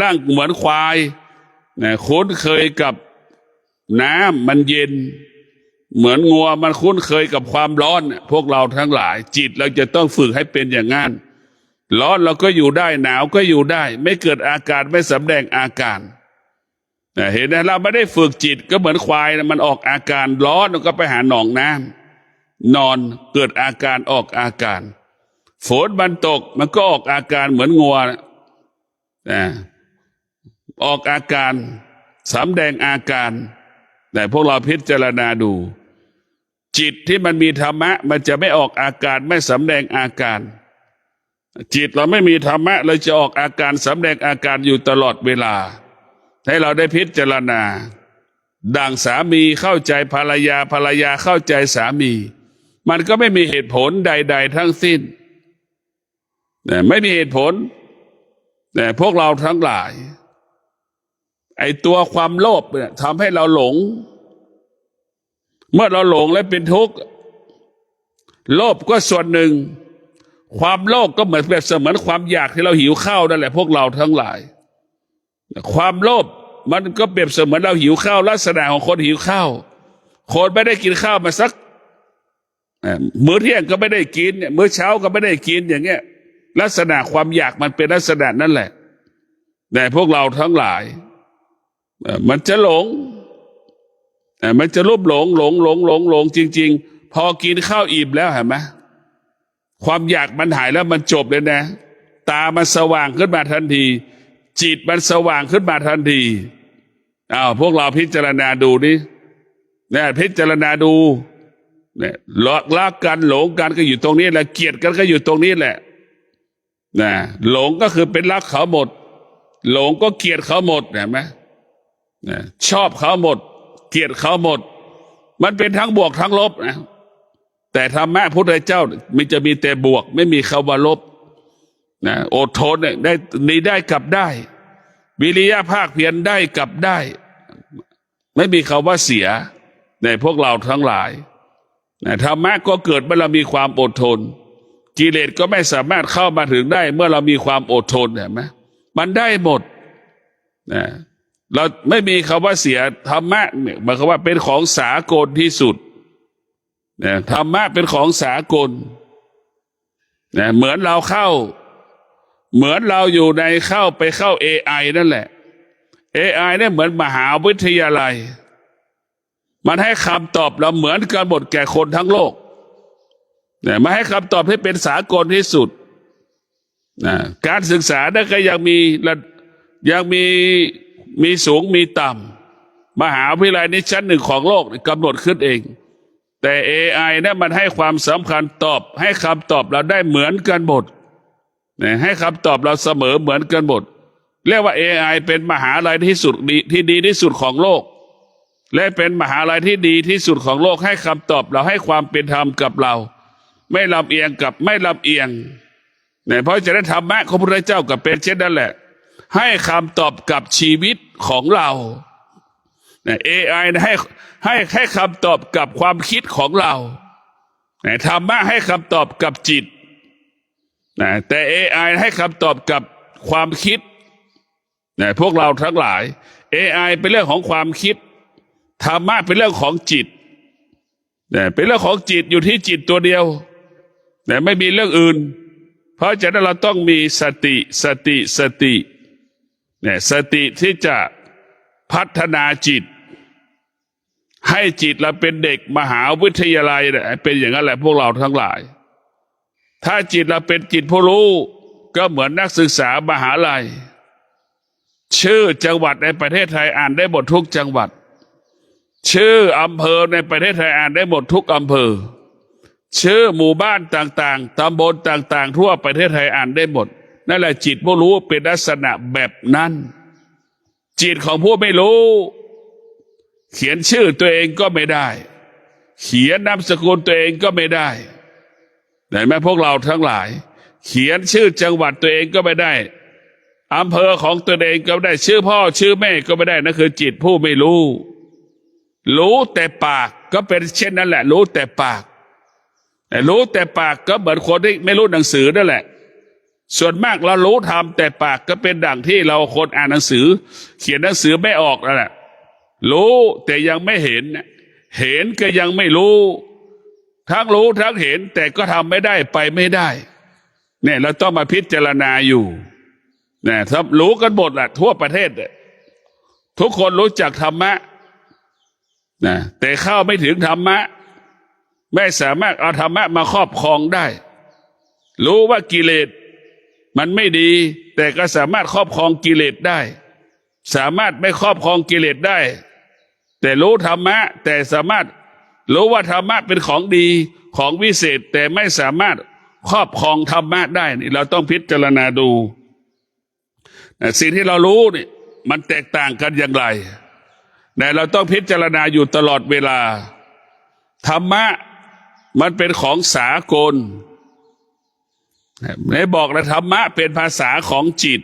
นควายคุ้นเคยกับน้ำมันเย็นเหมือนงัวมันคุ้นเคยกับความร้อนพวกเราทั้งหลายจิตเราจะต้องฝึกให้เป็นอย่างนั้นร้อนเราก็อยู่ได้หนาวก็อยู่ได้ไม่เกิดอาการไม่สำแดงอาการเห็นไหมเราไม่ได้ฝึกจิตก็เหมือนควายมันออกอาการร้อนมันก็ไปหาหนองน้ำนอนเกิดอาการออกอาการฝนมันตกมันก็ออกอาการเหมือนงัวออกอาการสำแดงอาการแต่พวกเราพิจารณาดูจิตที่มันมีธรรมะมันจะไม่ออกอาการไม่สำแดงอาการจิตเราไม่มีธรรมะเลยจะออกอาการสำแดงอาการอยู่ตลอดเวลาให้เราได้พิจารณาดังสามีเข้าใจภรรยาเข้าใจสามีมันก็ไม่มีเหตุผลใดๆทั้งสิ้น ไม่มีเหตุผลแต่พวกเราทั้งหลายไอ้ตัวความโลภเนี่ยทำให้เราหลงเมื่อเราหลงและเป็นทุกข์โลภก็ส่วนหนึ่งความโลภก็เหมือนแบบเสมือนความอยากที่เราหิวข้าวนั่นแหละพวกเราทั้งหลายความโลภมันก็เปรียบเสมือนเราหิวข้าวลักษณะของคนหิวข้าวคนไม่ได้กินข้าวมาสักมื้อเที่ยงก็ไม่ได้กินมื้อเช้าก็ไม่ได้กินอย่างเงี้ยลักษณะความอยากมันเป็นลักษณะนั่นแหละแต่พวกเราทั้งหลายมันจะหลงมันจะรูปหลงจริงๆพอกินข้าวอิ่มแล้วเห็นไหมความอยากมันหายแล้วมันจบเลยนะตามันสว่างขึ้นมาทันทีจิตมันสว่างขึ้นมาทันทีพวกเราพิจารณาดูนี่เนี่ยพิจารณาดูเนี่ยรักกันหลงกันก็อยู่ตรงนี้แหละเกลียดกันก็อยู่ตรงนี้แหละนะหลงก็คือเป็นรักเขาหมดหลงก็เกลียดเขาหมดเห็นไหมชอบเขาหมดเกลียดเขาหมดมันเป็นทั้งบวกทั้งลบนะแต่ธรรมะพระพุทธเจ้ามันจะมีแต่บวกไม่มีคำว่าลบนะอดทนเนี่ยได้นี้ได้กลับได้วิริยะภาคเพียรได้กลับได้ไม่มีคำว่าเสียในพวกเราทั้งหลายนะธรรมะก็เกิดเมื่อเรามีความอดทนกิเลสก็ไม่สามารถเข้ามาถึงได้เมื่อเรามีความอดทนเห็นไหมมันได้หมดนะเราไม่มีคำว่าเสียธรรมะเนี่ยหมายความว่าเป็นของสากลที่สุดนะธรรมะเป็นของสากลนะเหมือนเราอยู่ในไปเข้า AI นั่นแหละ AI เนี่ยเหมือนมหาวิทยาลัยมันให้คำตอบเราเหมือนกันหมดแก่คนทั้งโลกนะมาให้คำตอบให้เป็นสากลที่สุดนะการศึกษาเนี่ยก็ยังมีสูงมีต่ำมหาวิทยาลัยนี้ชั้นหนึ่งของโลกกำหนดขึ้นเองแต่ AI เนี่ยมันให้ความสำคัญให้คำตอบเราได้เหมือนกันหมดนะให้คำตอบเราเสมอเหมือนกันหมดเรียกว่า AI เป็นมหาวิทยาลัยที่ดีที่สุดของโลกและเป็นมหาวิทยาลัยที่ดีที่สุดของโลกให้คำตอบเราให้ความเป็นธรรมกับเราไม่ลำเอียงกับไม่ลำเอียงเนี่ยเพราะจะได้ธรรมะของพระพุทธเจ้ากับเป็นเช่นนั้นแหละให้คำตอบกับชีวิตของเราเนี่ย AI ให้คำตอบกับความคิดของเราเนี่ยธรรมะให้คำตอบกับจิตนะแต่ AI ให้คำตอบกับความคิดเนี่ยพวกเราทั้งหลาย AI เป็นเรื่องของความคิดธรรมะเป็นเรื่องของจิตเนี่ยเป็นเรื่องของจิตอยู่ที่จิตตัวเดียวแต่ไม่มีเรื่องอื่นเพราะฉะนั้นเราต้องมีสติเนี่ยสติที่จะพัฒนาจิตให้จิตเราเป็นเด็กมหาวิทยาลัยเป็นอย่างนั้นแหละพวกเราทั้งหลายถ้าจิตเราเป็นจิตผู้รู้ก็เหมือนนักศึกษามหาลัยชื่อจังหวัดในประเทศไทยอ่านได้หมดทุกจังหวัดชื่ออำเภอในประเทศไทยอ่านได้หมดทุกอำเภอชื่อหมู่บ้านต่างๆตำบลต่างๆทั่วประเทศไทยอ่านได้หมดนั่นแหละจิตผู้รู้เป็นลักษณะแบบนั้นจิตของผู้ไม่รู้เขียนชื่อตัวเองก็ไม่ได้เขียนนามสกุลตัวเองก็ไม่ได้เห็นไหมพวกเราทั้งหลายเขียนชื่อจังหวัดตัวเองก็ไม่ได้อำเภอของตัวเองก็ไม่ได้ชื่อพ่อชื่อแม่ก็ไม่ได้นั่นคือจิตผู้ไม่รู้แต่ปากก็เป็นเช่นนั้นแหละรู้แต่ปากรู้แต่ปากก็เหมือนคนที่ไม่รู้หนังสือนั่นแหละส่วนมากเรารู้ทำแต่ปากก็เป็นดั่งที่เราคนอ่านหนังสือเขียนหนังสือไม่ออกนั่นแหละรู้แต่ยังไม่เห็นก็ยังไม่รู้ทั้งรู้ทั้งเห็นแต่ก็ทำไม่ได้ไปไม่ได้เนี่ยเราต้องมาพิจารณาอยู่เนี่ยถ้ารู้กันหมดแหละทั่วประเทศทุกคนรู้จักธรรมะนะแต่เข้าไม่ถึงธรรมะไม่สามารถเอาธรรมะมาครอบครองได้รู้ว่ากิเลสมันไม่ดีแต่ก็สามารถครอบครองกิเลสได้สามารถไม่ครอบครองกิเลสได้แต่รู้ธรรมะแต่สามารถรู้ว่าธรรมะเป็นของดีของวิเศษแต่ไม่สามารถครอบครองธรรมะได้นี่เราต้องพิจารณาดูสิ่งที่เรารู้นี่มันแตกต่างกันอย่างไรแต่เราต้องพิจารณาอยู่ตลอดเวลาธรรมะมันเป็นของสากล ในบอกแล้วธรรมะเป็นภาษาของจิต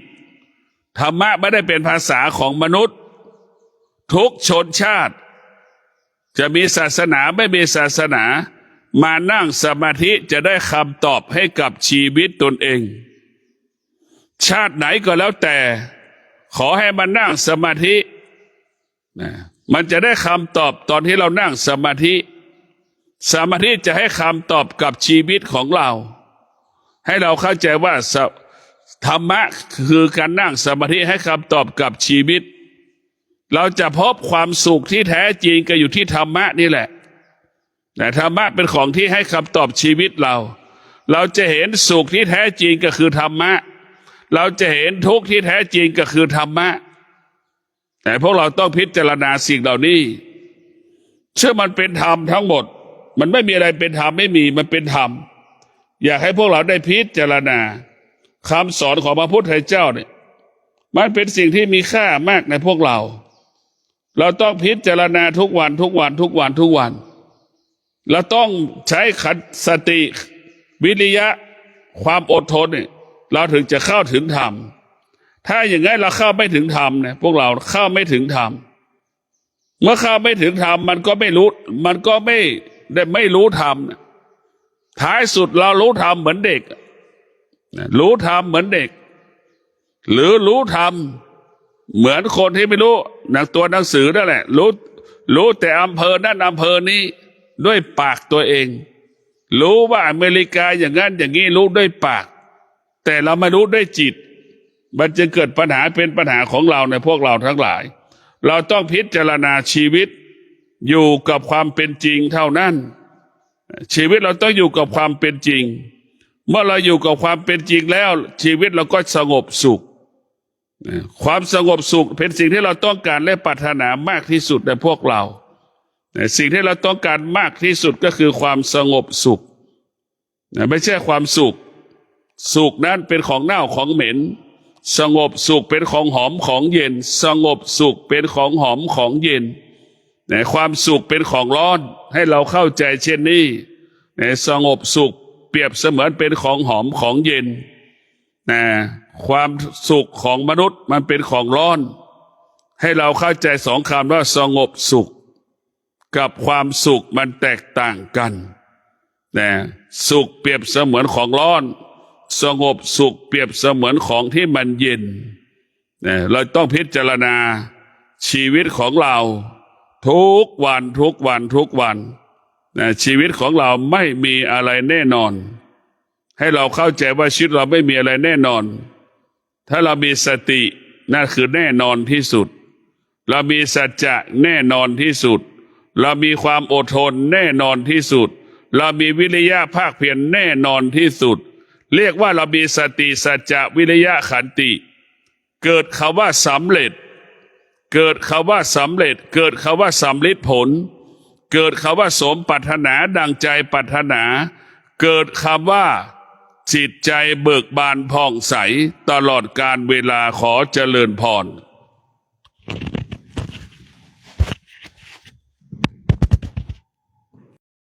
ธรรมะไม่ได้เป็นภาษาของมนุษย์ทุกชนชาติจะมีศาสนาไม่มีศาสนามานั่งสมาธิจะได้คำตอบให้กับชีวิตตนเองชาติไหนก็แล้วแต่ขอให้มันนั่งสมาธิมันจะได้คำตอบตอนที่เรานั่งสมาธิสมาธิจะให้คำตอบกับชีวิตของเราให้เราเข้าใจว่าธรรมะคือการนั่งสมาธิให้คำตอบกับชีวิตเราจะพบความสุขที่แท้จริงก็อยู่ที่ธรรมะนี่แหละแต่ธรรมะเป็นของที่ให้คำตอบชีวิตเราจะเห็นสุขที่แท้จริงก็คือธรรมะเราจะเห็นทุกข์ที่แท้จริงก็คือธรรมะแต่พวกเราต้องพิจารณาสิ่งเหล่านี้เชื่อมันเป็นธรรมทั้งหมดมันไม่มีอะไรเป็นธรรมไม่มีมันเป็นธรรมอยากให้พวกเราได้พิจารณาคำสอนของพระพุทธเจ้าเนี่ยมันเป็นสิ่งที่มีค่ามากในพวกเราต้องพิจารณาทุกวันเราต้องใช้ขันสติวิริยะความอดทนเนี่ยเราถึงจะเข้าถึงธรรมถ้าอย่างนั้นเราเข้าไม่ถึงธรรมเนี่ยพวกเราเข้าไม่ถึงธรรมเมื่อเข้าไม่ถึงธรรมมันก็ไม่รู้ธรรมท้ายสุดเรารู้ธรรมเหมือนเด็กรู้ธรรมเหมือนเด็กหรือรู้ธรรมเหมือนคนที่ไม่รู้ตัวหนังสือนั่นแหละรู้แต่อำเภอนั้นอำเภอนี้ด้วยปากตัวเองรู้ว่าอเมริกาอย่างนั้นอย่างนี้รู้ด้วยปากแต่เราไม่รู้ด้วยจิตมันจะเกิดปัญหาเป็นปัญหาของเราในพวกเราทั้งหลายเราต้องพิจารณาชีวิตอยู่กับความเป็นจริงเท่านั้นชีวิตเราต้องอยู่กับความเป็นจริงเมื่อเราอยู่กับความเป็นจริงแล้วชีวิตเราก็สงบสุขความสงบสุขเป็นสิ่งที่เราต้องการและปรารถนามากที่สุดในพวกเราสิ่งที่เราต้องการมากที่สุดก็คือความสงบสุขไม่ใช่ความสุขนั้นเป็นของเน่าของเหม็นสงบสุขเป็นของหอมของเย็นสงบสุขเป็นของหอมของเย็นความสุขเป็นของร้อนให้เราเข้าใจเช่นนี้สงบสุขเปรียบเสมือนเป็นของหอมของเย็นความสุขของมนุษย์มันเป็นของร้อนให้เราเข้าใจสองคำว่าสงบสุขกับความสุขมันแตกต่างกันสุขเปรียบเสมือนของร้อนสงบสุขเปรียบเสมือนของที่มันเย็นเราต้องพิจารณาชีวิตของเราทุกวันชีวิตของเราไม่มีอะไรแน่นอนให้เราเข้าใจว่าชีวิตเราไม่มีอะไรแน่นอนถ้าเรามีสตินั่นคือแน่นอนที่สุดเรามีสัจจะแน่นอนที่สุดเรามีความอดทนแน่นอนที่สุดเรามีวิริยะภาคเพียรแน่นอนที่สุดเรียกว่าเรามีสติสัจจะวิริยะขันติเกิดคำว่าสำเร็จเกิดคำว่าสำเร็จเกิดคำว่าสำลิดผลเกิดคำว่าสมปรารถนาดังใจปรารถนาเกิดคำว่าจิตใจเบิกบานผ่องใสตลอดกาลเวลาขอเจริญพร